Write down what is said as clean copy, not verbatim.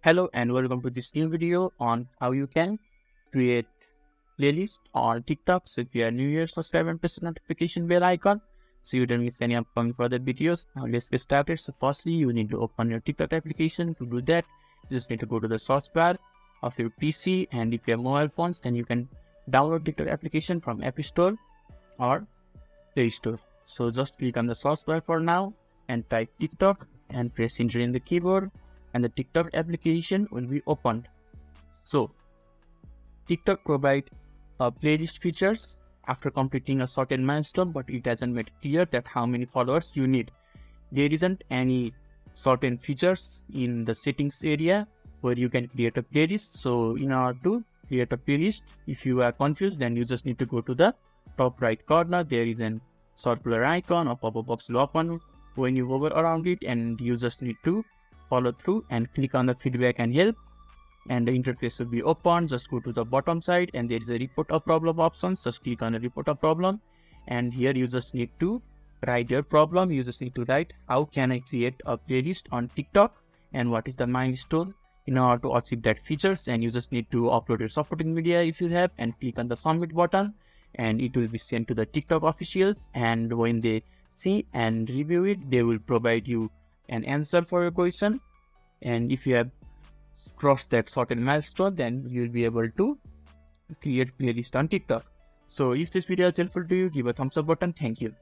Hello and welcome to this new video on how you can create playlist on TikTok. So if you are new here, subscribe and press the notification bell icon so you don't miss any upcoming further videos. Now let's get started. So firstly, you need to open your TikTok application. To do that, you just need to go to the search bar of your PC, and if you have mobile phones, then you can download TikTok application from App Store or Play Store. So just click on the search bar for now and type TikTok and press enter in the keyboard, and the TikTok application will be opened. So TikTok provide playlist features after completing a certain milestone, but it hasn't made clear that how many followers you need. There isn't any certain features in the settings area where you can create a playlist. So in order to create a playlist, if you are confused, then you just need to go to the top right corner. There is an circular icon, or pop-up box will open when you hover around it, and you just need to follow through and click on the feedback and help, and the interface will be open. Just go to the bottom side and there is a report a problem options. Just click on a report a problem, and here you just need to write your problem. You just need to write, how can I create a playlist on TikTok and what is the milestone in order to achieve that features. And you just need to upload your supporting media if you have, and click on the submit button, and it will be sent to the TikTok officials, and when they see and review it, they will provide you an answer for your question. And if you have crossed that certain milestone, then you'll be able to create playlist on TikTok. So if this video is helpful to you, give a thumbs up button. Thank you.